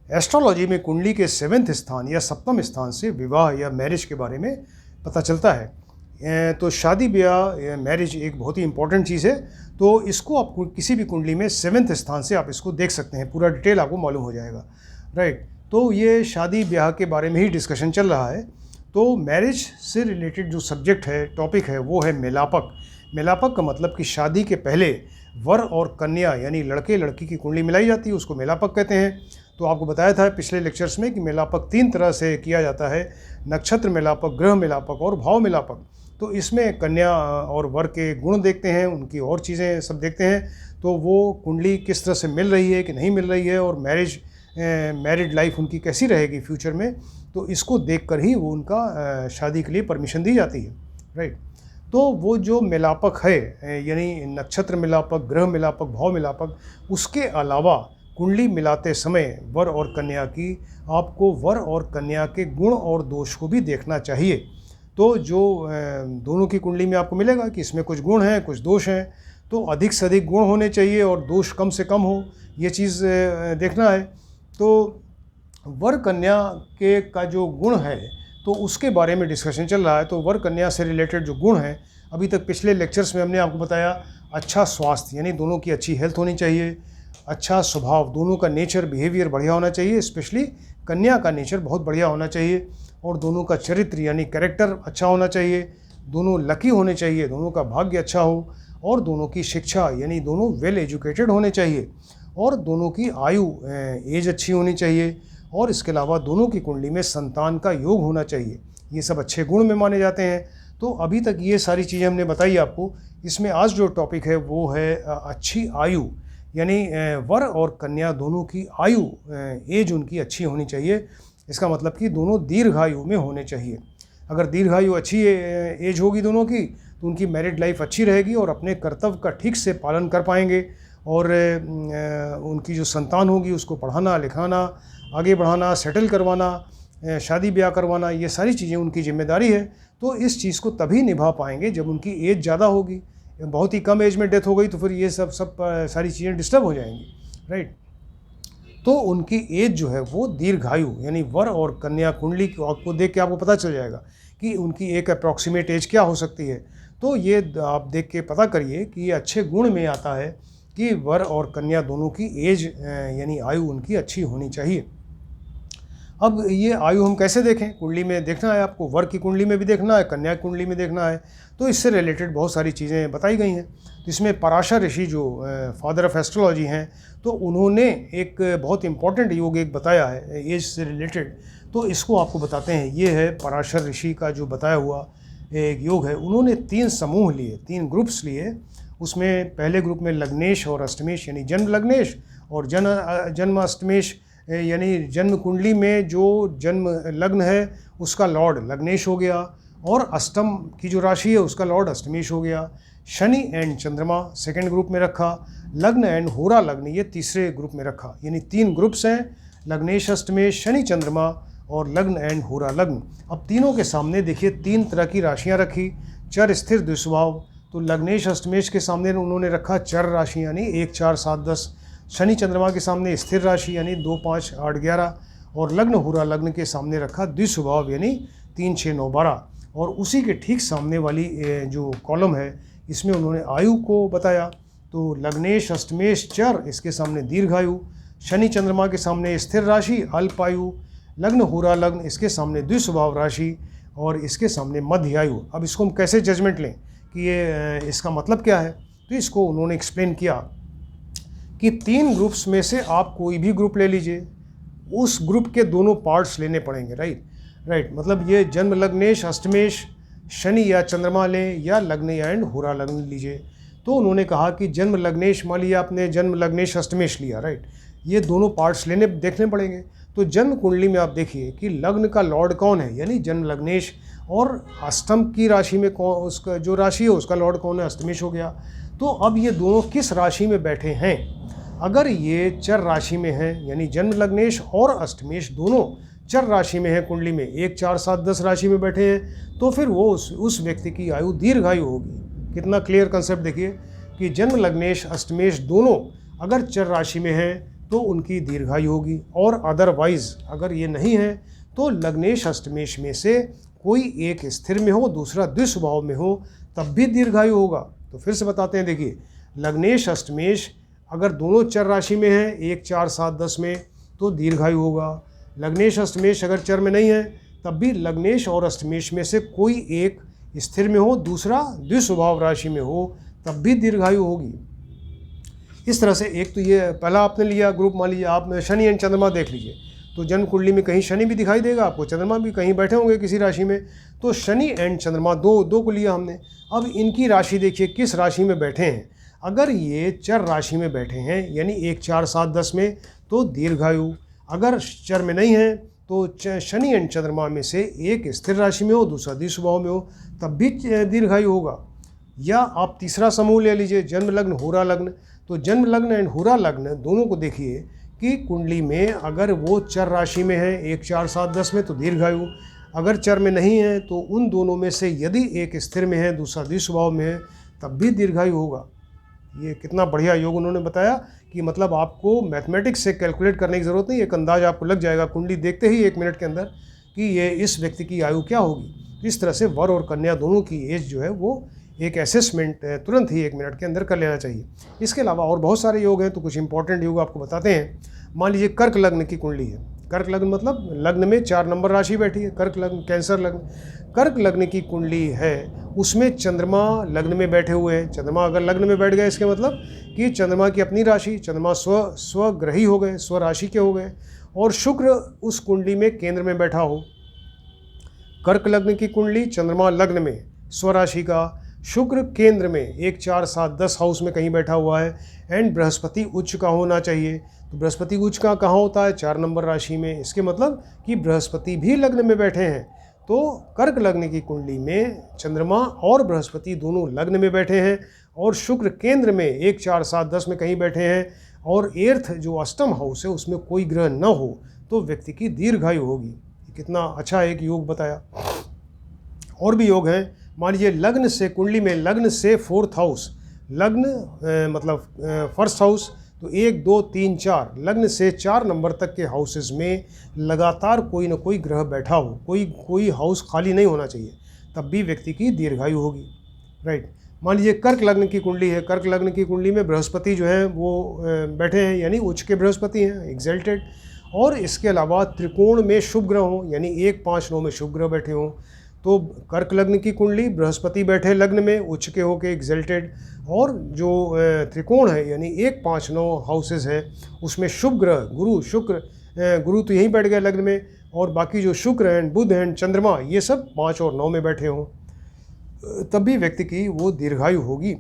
Astrology में कुंडली के 7वें स्थान या 7वें स्थान से विवाह या मैरिज के बारे में पता चलता है। तो शादी ब्याह या मैरिज एक बहुत ही इंपॉर्टेंट चीज़ है। तो इसको आप किसी भी कुंडली में 7वें स्थान से आप इसको देख सकते हैं, पूरा डिटेल आपको मालूम हो जाएगा, राइट। तो ये शादी ब्याह के बारे में ही डिस्कशन चल रहा है। तो मैरिज से रिलेटेड जो सब्जेक्ट है, टॉपिक है, वो है मेलापक। मेलापक का मतलब कि शादी के पहले वर और कन्या यानी लड़के लड़की की कुंडली मिलाई जाती है, उसको मेलापक कहते हैं। तो आपको बताया था पिछले लेक्चर्स में कि मेलापक 3 तरह से किया जाता है, नक्षत्र मेलापक, ग्रह मेलापक और भाव मेलापक। तो इसमें कन्या और वर के गुण देखते हैं, उनकी और चीज़ें सब देखते हैं। तो वो कुंडली किस तरह से मिल रही है कि नहीं मिल रही है, और मैरिड लाइफ उनकी कैसी रहेगी फ्यूचर में, तो इसको देखकर ही वो उनका शादी के लिए परमिशन दी जाती है, राइट। तो वो जो मेलापक है यानी नक्षत्र मेलापक, ग्रह मेलापक, भाव मेलापक, उसके अलावा कुंडली मिलाते समय वर और कन्या की आपको वर और कन्या के गुण और दोष को भी देखना चाहिए। तो जो दोनों की कुंडली में आपको मिलेगा कि इसमें कुछ गुण हैं, कुछ दोष हैं, तो अधिक से अधिक गुण होने चाहिए और दोष कम से कम हो, ये चीज़ देखना है। तो वर कन्या के का जो गुण है तो उसके बारे में डिस्कशन चल रहा है। तो वर कन्या से रिलेटेड जो गुण हैं, अभी तक पिछले लेक्चर्स में हमने आपको बताया, अच्छा स्वास्थ्य यानी दोनों की अच्छी हेल्थ होनी चाहिए, अच्छा स्वभाव, दोनों का नेचर, बिहेवियर बढ़िया होना चाहिए, स्पेशली कन्या का नेचर बहुत बढ़िया होना चाहिए, और दोनों का चरित्र यानी कैरेक्टर अच्छा होना चाहिए, दोनों लकी होने चाहिए, दोनों का भाग्य अच्छा हो, और दोनों की शिक्षा यानी दोनों वेल एजुकेटेड होने चाहिए, और दोनों की आयु एज अच्छी होनी चाहिए, और इसके अलावा दोनों की कुंडली में संतान का योग होना चाहिए। ये सब अच्छे गुण में माने जाते हैं। तो अभी तक ये सारी चीज़ें हमने बताई आपको। इसमें आज जो टॉपिक है वो है अच्छी आयु, यानी वर और कन्या दोनों की आयु, एज उनकी अच्छी होनी चाहिए। इसका मतलब कि दोनों दीर्घायु में होने चाहिए। अगर दीर्घायु अच्छी एज होगी दोनों की, तो उनकी मैरिड लाइफ अच्छी रहेगी और अपने कर्तव्य का ठीक से पालन कर पाएंगे, और उनकी जो संतान होगी उसको पढ़ाना लिखाना, आगे बढ़ाना, सेटल करवाना, शादी ब्याह करवाना, ये सारी चीज़ें उनकी जिम्मेदारी है। तो इस चीज़ को तभी निभा पाएंगे जब उनकी एज ज़्यादा होगी। बहुत ही कम एज में डेथ हो गई तो फिर ये सब सारी चीज़ें डिस्टर्ब हो जाएंगी, राइट। तो उनकी एज जो है वो दीर्घायु यानी वर और कन्या कुंडली को देख के आपको पता चल जाएगा कि उनकी एक अप्रॉक्सीमेट एज क्या हो सकती है। तो ये आप देख के पता करिए कि ये अच्छे गुण में आता है कि वर और कन्या दोनों की एज यानी आयु उनकी अच्छी होनी चाहिए। अब ये आयु हम कैसे देखें? कुंडली में देखना है आपको, वर की कुंडली में भी देखना है, कन्या की कुंडली में देखना है। तो इससे रिलेटेड बहुत सारी चीज़ें बताई गई हैं। तो इसमें पराशर ऋषि जो फादर ऑफ एस्ट्रोलॉजी हैं, तो उन्होंने एक बहुत इंपॉर्टेंट योग एक बताया है एज से रिलेटेड। तो इसको आपको बताते हैं। ये है पराशर ऋषि का जो बताया हुआ एक योग है। उन्होंने 3 समूह लिए, 3 ग्रुप्स लिए। उसमें पहले ग्रुप में लग्नेश और अष्टमेश यानी जन्म लग्नेश, और जन्म अष्टमेश यानी जन्म कुंडली में जो जन्म लग्न है उसका लॉर्ड लग्नेश हो गया, और अष्टम की जो राशि है उसका लॉर्ड अष्टमेश हो गया। शनि एंड चंद्रमा सेकंड ग्रुप में रखा, लग्न एंड होरा लग्न ये तीसरे ग्रुप में रखा। यानी 3 ग्रुप्स हैं, लग्नेश अष्टमेश, शनि चंद्रमा और लग्न एंड होरा लग्न। अब तीनों के सामने देखिए 3 तरह की राशियाँ रखी, चर स्थिर द्विस्वभाव। तो लग्नेश अष्टमेश के सामने उन्होंने रखा चर राशि यानी 1 4 7 10, शनि चंद्रमा के सामने स्थिर राशि यानी 2 5 8 11, और लग्न हुरा लग्न के सामने रखा द्विस्वभाव यानी 3 6 9 12। और उसी के ठीक सामने वाली जो कॉलम है इसमें उन्होंने आयु को बताया। तो लग्नेश अष्टमेश चर, इसके सामने दीर्घायु, शनि चंद्रमा के सामने स्थिर राशि अल्पायु, लग्न हुरा लग्न इसके सामने द्विस्वभाव राशि, और इसके सामने मध्य आयु। अब इसको हम कैसे जजमेंट लें कि ये इसका मतलब क्या है? तो इसको उन्होंने एक्सप्लेन किया कि 3 ग्रुप्स में से आप कोई भी ग्रुप ले लीजिए, उस ग्रुप के दोनों पार्ट्स लेने पड़ेंगे, राइट। मतलब ये जन्म लग्नेश अष्टमेश शनि या चंद्रमा लें, या लग्न एंड होरा लग्न लीजिए। तो उन्होंने कहा कि जन्म लग्नेश, मान लिया आपने जन्म लग्नेश अष्टमेश लिया, राइट, ये दोनों पार्ट्स देखने पड़ेंगे। तो जन्म कुंडली में आप देखिए कि लग्न का लॉर्ड कौन है, यानी जन्म लग्नेश, और अष्टम की राशि में कौन, उसका जो राशि है उसका लॉर्ड कौन है, अष्टमेश हो गया। तो अब ये दोनों किस राशि में बैठे हैं? अगर ये चर राशि में हैं, यानी जन्म लग्नेश और अष्टमेश दोनों चर राशि में है कुंडली में, 1 4 7 10 राशि में बैठे हैं, तो फिर वो उस व्यक्ति की आयु दीर्घायु होगी। कितना क्लियर कंसेप्ट देखिए कि जन्म लग्नेश अष्टमेश दोनों अगर चर राशि में है तो उनकी दीर्घायु होगी। और अदरवाइज़ अगर ये नहीं है तो लग्नेश अष्टमेश में से कोई एक स्थिर में हो, दूसरा द्विस्वभाव में हो, तब भी दीर्घायु होगा। तो फिर से बताते हैं, देखिए लग्नेश अष्टमेश अगर दोनों चर राशि में है, 1 4 7 10 में, तो दीर्घायु होगा। लग्नेश अष्टमेश अगर चर में नहीं है तब भी लग्नेश और अष्टमेश में से कोई एक स्थिर में हो, दूसरा द्विस्वभाव राशि में हो, तब भी दीर्घायु होगी। इस तरह से एक तो ये पहला आपने लिया ग्रुप, मान लीजिए आप शनि एंड चंद्रमा देख लीजिए, तो जन्म कुंडली में कहीं शनि भी दिखाई देगा आपको, चंद्रमा भी कहीं बैठे होंगे किसी राशि में, तो शनि एंड चंद्रमा दो को लिया हमने। अब इनकी राशि देखिए किस राशि में बैठे हैं। अगर ये चर राशि में बैठे हैं यानी 1 4 7 10 में, तो दीर्घायु। अगर चर में नहीं है तो शनि एंड चंद्रमा में से एक स्थिर राशि में हो, दूसरा द्विस्वभाव में हो, तब भी दीर्घायु होगा। या आप तीसरा समूह ले लीजिए, जन्म लग्न होरा लग्न। तो जन्म लग्न एंड होरा लग्न दोनों को देखिए कि कुंडली में अगर वो चर राशि में है 1 4 7 10 में, तो दीर्घायु। अगर चर में नहीं है तो उन दोनों में से यदि एक स्थिर में है, दूसरा द्विस्वभाव में है, तब भी दीर्घायु होगा। ये कितना बढ़िया योग उन्होंने बताया कि मतलब आपको मैथमेटिक्स से कैलकुलेट करने की ज़रूरत नहीं, एक अंदाज आपको लग जाएगा कुंडली देखते ही 1 मिनट के अंदर कि ये इस व्यक्ति की आयु क्या होगी। इस तरह से वर और कन्या दोनों की एज जो है वो एक असेसमेंट तुरंत ही 1 मिनट के अंदर कर लेना चाहिए। इसके अलावा और बहुत सारे योग हैं, तो कुछ इंपॉर्टेंट योग आपको बताते हैं। मान लीजिए कर्क लग्न की कुंडली है। कर्क लग्न मतलब लग्न में 4 नंबर राशि बैठी है, कर्क लग्न, कैंसर लग्न। कर्क लग्न की कुंडली है, उसमें चंद्रमा लग्न में बैठे हुए हैं। चंद्रमा अगर लग्न में बैठ गए, इसके मतलब कि चंद्रमा की अपनी राशि, चंद्रमा स्वग्रही हो गए, स्वराशि के हो गए, और शुक्र उस कुंडली में केंद्र में बैठा हो। कर्क लग्न की कुंडली, चंद्रमा लग्न में स्वराशि का, शुक्र केंद्र में 1 4 7 10 हाउस में कहीं बैठा हुआ है, एंड बृहस्पति उच्च का होना चाहिए। तो बृहस्पति उच्च का कहाँ होता है? 4 नंबर राशि में। इसके मतलब कि बृहस्पति भी लग्न में बैठे हैं। तो कर्क लग्न की कुंडली में चंद्रमा और बृहस्पति दोनों लग्न में बैठे हैं, और शुक्र केंद्र में 1 4 7 10 में कहीं बैठे हैं, और एर्थ जो अष्टम हाउस है उसमें कोई ग्रह न हो, तो व्यक्ति की दीर्घायु होगी। कितना अच्छा एक योग बताया। और भी योग हैं। मान लीजिए लग्न से, कुंडली में लग्न से 4th हाउस, लग्न मतलब फर्स्ट हाउस, तो 1 2 3 4, लग्न से 4 नंबर तक के हाउसेस में लगातार कोई ना कोई ग्रह बैठा हो, कोई हाउस खाली नहीं होना चाहिए, तब भी व्यक्ति की दीर्घायु होगी। राइट। मान लीजिए कर्क लग्न की कुंडली है। कर्क लग्न की कुंडली में बृहस्पति जो है वो बैठे हैं, यानी उच्च के बृहस्पति हैं, एग्जल्टेड। और इसके अलावा त्रिकोण में शुभ ग्रह हों, यानी 1 5 9 में शुभ ग्रह बैठे हों। तो कर्क लग्न की कुंडली, बृहस्पति बैठे लग्न में उच्च के होके एग्जल्टेड, और जो त्रिकोण है यानी 1 5 9 हाउसेस है, उसमें शुभ ग्रह गुरु शुक्र, गुरु तो यहीं बैठ गए लग्न में, और बाकी जो शुक्र हैं, बुध हैं, चंद्रमा, ये सब 5 और 9 में बैठे हों, तब भी व्यक्ति की वो दीर्घायु होगी।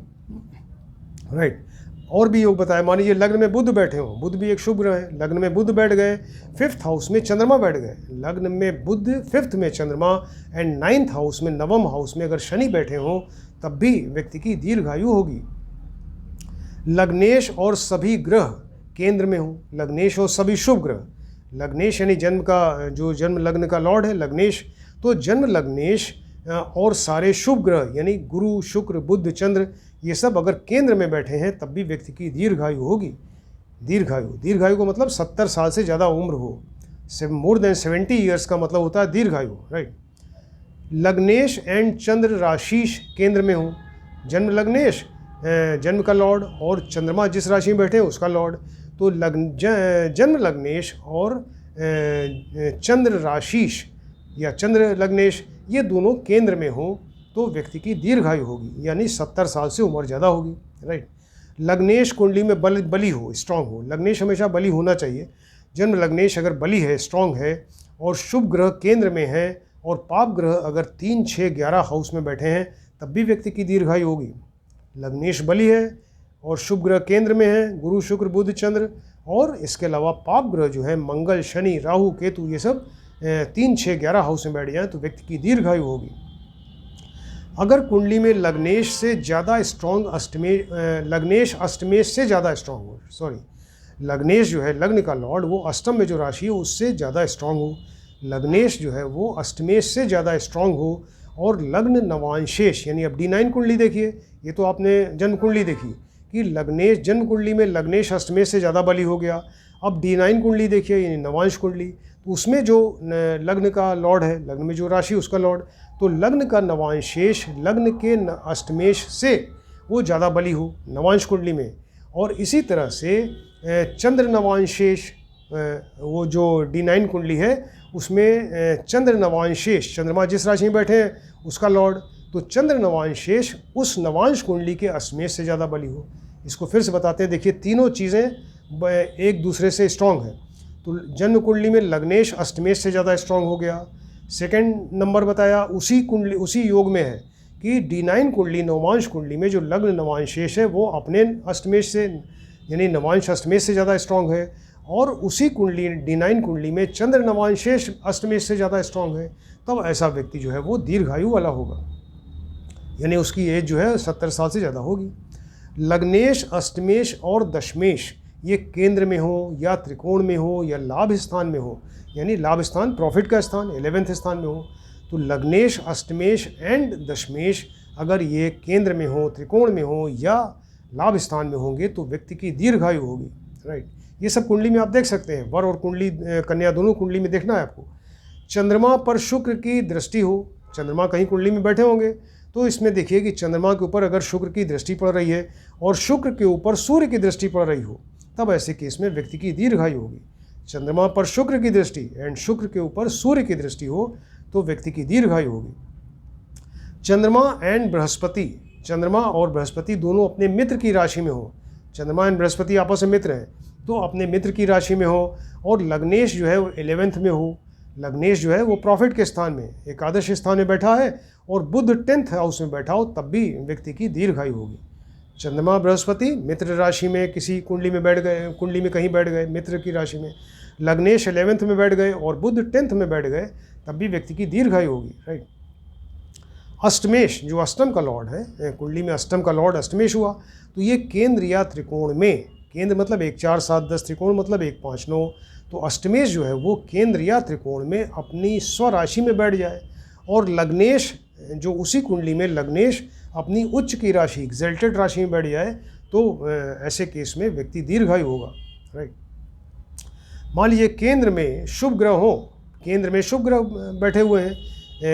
राइट। और भी योग बताया। मान लीजिए लग्न में बुध बैठे हों, बुध भी एक शुभ ग्रह है, लग्न में बुध बैठ गए, 5th हाउस में चंद्रमा बैठ गए, लग्न में बुध, 5th में चंद्रमा, एंड 9th हाउस में, नवम हाउस में अगर शनि बैठे हों, तब भी व्यक्ति की दीर्घायु होगी। लग्नेश और सभी ग्रह केंद्र में हों, लग्नेश और सभी शुभ ग्रह, लग्नेश यानी जन्म का, जो जन्म लग्न का लॉर्ड है लग्नेश, तो जन्म लग्नेश और सारे शुभ ग्रह यानी गुरु शुक्र बुध चंद्र, ये सब अगर केंद्र में बैठे हैं, तब भी व्यक्ति की दीर्घायु होगी। दीर्घायु का मतलब 70 साल से ज़्यादा उम्र हो, मोर देन 70 ईयर्स का मतलब होता है दीर्घायु। राइट। लग्नेश एंड चंद्र राशिश केंद्र में हो, जन्म लग्नेश जन्म का लॉर्ड, और चंद्रमा जिस राशि में बैठे हैं उसका लॉर्ड, तो जन्म लग्नेश और चंद्र राशिश या चंद्र लग्नेश, ये दोनों केंद्र में हो, तो व्यक्ति की दीर्घायु होगी, यानी 70 साल से उम्र ज़्यादा होगी। राइट। लग्नेश कुंडली में बली हो, स्ट्रांग हो, लग्नेश हमेशा बली होना चाहिए। जन्म लग्नेश अगर बली है, स्ट्रांग है, और शुभ ग्रह केंद्र में है, और पाप ग्रह अगर 3 6 11 हाउस में बैठे हैं, तब भी व्यक्ति की दीर्घायु होगी। लग्नेश बली है और शुभ ग्रह केंद्र में है, गुरु शुक्र बुध चंद्र, और इसके अलावा पाप ग्रह जो है मंगल शनि राहु केतु, ये सब 3 6 11 हाउस में बैठ जाए, तो व्यक्ति की दीर्घायु होगी। अगर कुंडली में लग्नेश से ज़्यादा स्ट्रॉन्ग लग्नेश अष्टमेश से ज़्यादा स्ट्रॉन्ग हो, सॉरी, लग्नेश जो है लग्न का लॉर्ड, वो अष्टम में जो राशि है उससे ज़्यादा स्ट्रॉन्ग हो, लग्नेश जो है वो अष्टमेश से ज़्यादा स्ट्रॉन्ग हो, और लग्न नवांशेष यानी अब D9 कुंडली देखिए, ये तो आपने जन्म कुंडली देखी कि लग्नेश जन्म कुंडली में लग्नेश अष्टमेश से ज़्यादा बली हो गया। अब D9 कुंडली देखिए, यानी नवांश कुंडली, तो उसमें जो लग्न का लॉर्ड है, लग्न में जो राशि उसका लॉर्ड, तो लग्न का नवांशेष लग्न के अष्टमेश से वो ज़्यादा बली हो नवांश कुंडली में। और इसी तरह से चंद्र नवांशेष, वो जो D9 कुंडली है उसमें चंद्र नवांशेष, चंद्रमा जिस राशि में बैठे हैं उसका लॉर्ड, तो चंद्र नवांशेष उस नवांश कुंडली के अष्टमेश से ज़्यादा बली हो। इसको फिर से बताते हैं, देखिए तीनों चीज़ें एक दूसरे से स्ट्रांग हैं। तो जन्म कुंडली में लग्नेश अष्टमेश से ज़्यादा स्ट्रांग हो गया। सेकंड नंबर बताया उसी कुंडली, उसी योग में है कि D9 कुंडली नवांश कुंडली में जो लग्न नवांशेष है वो अपने अष्टमेश से, यानी नवांश अष्टमेश से ज़्यादा स्ट्रांग है। और उसी कुंडली D9 कुंडली में चंद्र नवांशेष अष्टमेश से ज़्यादा स्ट्रांग है। तब ऐसा व्यक्ति जो है वो दीर्घायु वाला होगा, यानी उसकी एज जो है 70 साल से ज़्यादा होगी। लग्नेश, अष्टमेश और दशमेश ये केंद्र में हो या त्रिकोण में हो या लाभ स्थान में हो, यानी लाभ स्थान प्रॉफिट का स्थान 11वें स्थान में हो, तो लग्नेश, अष्टमेश एंड दशमेश अगर ये केंद्र में हो, त्रिकोण में हो या लाभ स्थान में होंगे तो व्यक्ति की दीर्घायु होगी। राइट, ये सब कुंडली में आप देख सकते हैं। वर और कुंडली कन्या दोनों कुंडली में देखना है आपको। चंद्रमा पर शुक्र की दृष्टि हो, चंद्रमा कहीं कुंडली में बैठे होंगे तो इसमें देखिए कि चंद्रमा के ऊपर अगर शुक्र की दृष्टि पड़ रही है और शुक्र के ऊपर सूर्य की दृष्टि पड़ रही हो, तब ऐसे केस में व्यक्ति की दीर्घायु होगी। चंद्रमा पर शुक्र की दृष्टि एंड शुक्र के ऊपर सूर्य की दृष्टि हो तो व्यक्ति की दीर्घायु होगी। चंद्रमा एंड बृहस्पति, चंद्रमा और बृहस्पति दोनों अपने मित्र की राशि में हो, चंद्रमा एंड बृहस्पति आपस में मित्र हैं तो अपने मित्र की राशि में हो, और लग्नेश जो है वो 11वें में हो, लग्नेश जो है वो प्रॉफिट के स्थान में, एकादश स्थान में बैठा है, और बुध 10th हाउस में बैठा हो, तब भी व्यक्ति की दीर्घायु होगी। चंद्रमा बृहस्पति मित्र राशि में किसी कुंडली में बैठ गए, कुंडली में कहीं बैठ गए मित्र की राशि में, लग्नेश 11th में बैठ गए और बुध 10th में बैठ गए, तब भी व्यक्ति की दीर्घायु होगी। राइट, अष्टमेश जो अष्टम का लॉर्ड है, कुंडली में अष्टम का लॉर्ड अष्टमेश हुआ, तो ये केंद्र या त्रिकोण में, केंद्र मतलब 1 4 7 10, त्रिकोण मतलब 1 5 9, तो अष्टमेश जो है वो केंद्र या त्रिकोण में अपनी स्वराशि में बैठ जाए, और लग्नेश जो उसी कुंडली में लग्नेश अपनी उच्च की राशि एक्सल्टेड राशि में बैठ जाए, तो ऐसे केस में व्यक्ति दीर्घायु होगा। राइट, मान लीजिए केंद्र में शुभ ग्रह हो, केंद्र में शुभ ग्रह बैठे हुए हैं,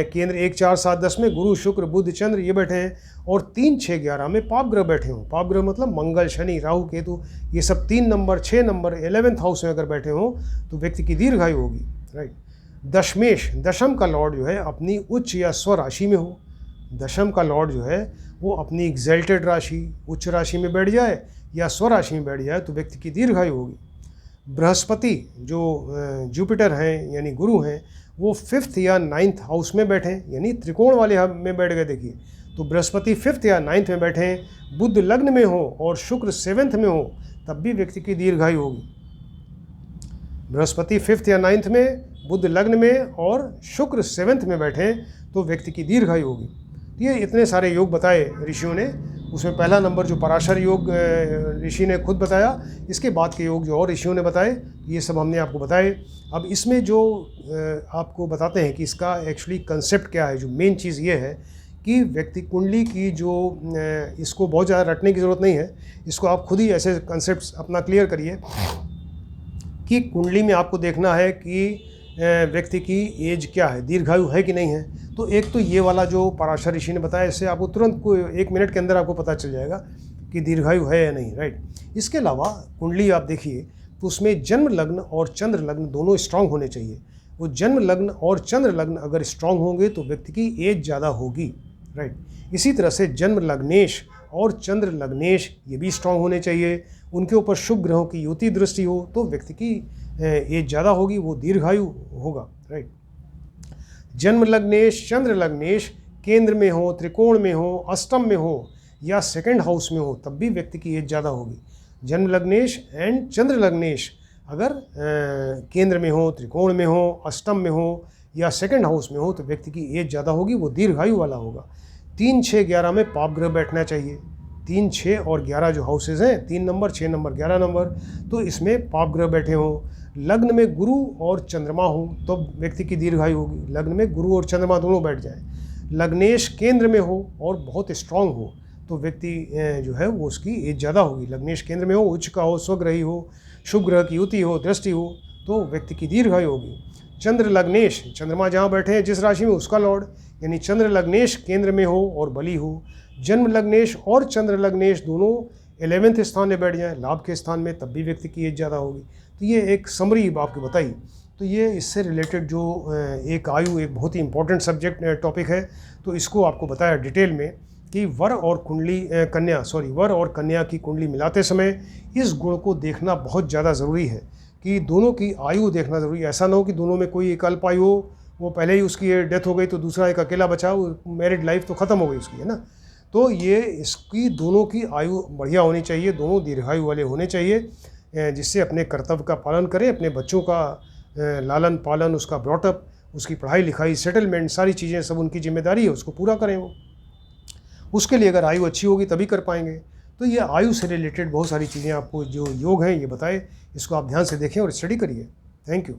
केंद्र 1 4 7 10 में गुरु, शुक्र, बुध, चंद्र ये बैठे हैं, और 3 6 11 में पाप ग्रह बैठे हों, पाप ग्रह मतलब मंगल, शनि, राहु, केतु, ये सब 3 नंबर 6 नंबर 11th हाउस में अगर बैठे हों तो व्यक्ति की दीर्घायु होगी। राइट, दशमेश, दशम का लॉर्ड जो है अपनी उच्च या स्व राशि में हो, दशम का लॉर्ड जो है वो अपनी एक्सल्टेड राशि उच्च राशि में बैठ जाए या स्व राशि में बैठ जाए तो व्यक्ति की दीर्घायु होगी। बृहस्पति जो जुपिटर हैं यानी गुरु हैं, वो 5th या 9th हाउस में बैठे, यानी त्रिकोण वाले में बैठ गए। देखिए, तो बृहस्पति 5th या 9th में बैठे, बुध लग्न में हो और शुक्र 7th में हो, तब भी व्यक्ति की दीर्घायु होगी। बृहस्पति 5th या 9th में, बुध लग्न में और शुक्र 7th में बैठे तो व्यक्ति की दीर्घायु होगी। ये इतने सारे योग बताए ऋषियों ने, उसमें पहला नंबर जो पराशर योग ऋषि ने खुद बताया, इसके बाद के योग जो और ऋषियों ने बताए, ये सब हमने आपको बताए। अब इसमें जो आपको बताते हैं कि इसका एक्चुअली कंसेप्ट क्या है, जो मेन चीज़ ये है कि व्यक्ति कुंडली की जो इसको बहुत ज़्यादा रटने की ज़रूरत नहीं है, इसको आप खुद ही ऐसे कंसेप्ट अपना क्लियर करिए कि कुंडली में आपको देखना है कि व्यक्ति की एज क्या है, दीर्घायु है कि नहीं है। तो एक तो ये वाला जो पराशर ऋषि ने बताया, इससे आपको तुरंत 1 मिनट के अंदर आपको पता चल जाएगा कि दीर्घायु है या नहीं। राइट, इसके अलावा कुंडली आप देखिए तो उसमें जन्म लग्न और चंद्र लग्न दोनों स्ट्रांग होने चाहिए। वो जन्म लग्न और चंद्र लग्न अगर स्ट्रांग होंगे तो व्यक्ति की एज ज़्यादा होगी। राइट, इसी तरह से जन्म लग्नेश और चंद्र लग्नेश ये भी स्ट्रांग होने चाहिए, उनके ऊपर शुभ ग्रहों की युति दृष्टि हो तो व्यक्ति की एज ज़्यादा होगी, वो दीर्घायु होगा। राइट, जन्म लग्नेश, चंद्र लग्नेश केंद्र में हो, त्रिकोण में हो, अष्टम में हो या 2nd हाउस में हो, तब भी व्यक्ति की एज ज़्यादा होगी। जन्म लग्नेश एंड चंद्र लग्नेश अगर केंद्र में हो, त्रिकोण में हो, अष्टम में हो या 2nd हाउस में हो तो व्यक्ति की एज ज़्यादा होगी, वो दीर्घायु वाला होगा। 3 6 11 में पाप ग्रह बैठना चाहिए। 3 6 और 11 जो हाउसेज हैं, 3 नंबर 6 नंबर 11 नंबर, तो इसमें पाप ग्रह बैठे हों। लग्न में गुरु और चंद्रमा हो तो व्यक्ति की दीर्घायु होगी, लग्न में गुरु और चंद्रमा दोनों बैठ जाए। लग्नेश केंद्र में हो और बहुत स्ट्रांग हो तो व्यक्ति जो है वो उसकी एज ज़्यादा होगी। लग्नेश केंद्र में हो, उच्च का हो, स्वग्रही हो, शुभ ग्रह की युति हो, दृष्टि हो, तो व्यक्ति की दीर्घायु होगी। चंद्र लग्नेश, चंद्रमा जहाँ बैठे हैं जिस राशि में उसका लॉर्ड, यानी चंद्र लग्नेश केंद्र में हो और बली हो। जन्म लग्नेश और चंद्र लग्नेश दोनों 11वें स्थान में बैठ जाएं, लाभ के स्थान में, तब भी व्यक्ति की एज ज़्यादा होगी। तो ये एक समरी आपको बताई। तो ये इससे रिलेटेड जो एक आयु एक बहुत ही इंपॉर्टेंट सब्जेक्ट टॉपिक है, तो इसको आपको बताया डिटेल में कि वर और कन्या की कुंडली मिलाते समय इस गुण को देखना बहुत ज़्यादा ज़रूरी है कि दोनों की आयु देखना ज़रूरी है। ऐसा ना हो कि दोनों में कोई एक अल्प आयु हो, वो पहले ही उसकी डेथ हो गई तो दूसरा एक अकेला बचा, वो मैरिड लाइफ तो ख़त्म हो गई उसकी, है ना। तो ये इसकी दोनों की आयु बढ़िया होनी चाहिए, दोनों दीर्घायु वाले होने चाहिए, जिससे अपने कर्तव्य का पालन करें, अपने बच्चों का लालन पालन, उसका ब्रॉटअप, उसकी पढ़ाई लिखाई, सेटलमेंट, सारी चीज़ें सब उनकी जिम्मेदारी है, उसको पूरा करें वो। उसके लिए अगर आयु अच्छी होगी तभी कर पाएंगे। तो ये आयु से रिलेटेड बहुत सारी चीज़ें आपको जो योग हैं ये बताए, इसको आप ध्यान से देखें और स्टडी करिए। Thank you.